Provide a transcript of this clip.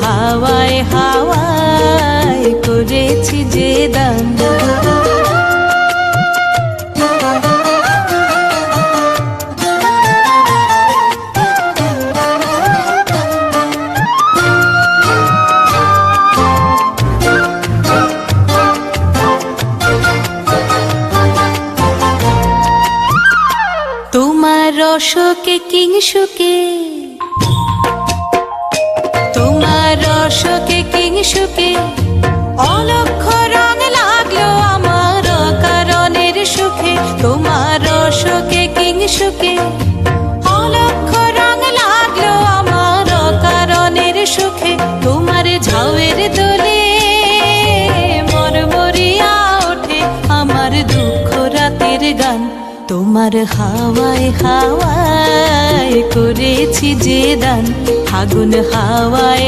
হাওয়ায় হাওয়ায় করেছি যে দান। তোমার রসকে কিংসুকে, তোমার রসকে কিংসুকে অলক্ষ রং লাগলো আমার কারণের সুখে। তোমার রসকে কিংসুকে অলক্ষ রং লাগলো আমার কারণের সুখে। তোমার ঝাউয়ের দোলে মরমরিয়া ওঠে আমার দুঃখ রাতের গান। তোমার হাওয়ায় হাওয়ায় করেছি যে দান, ফাগুন হাওয়ায়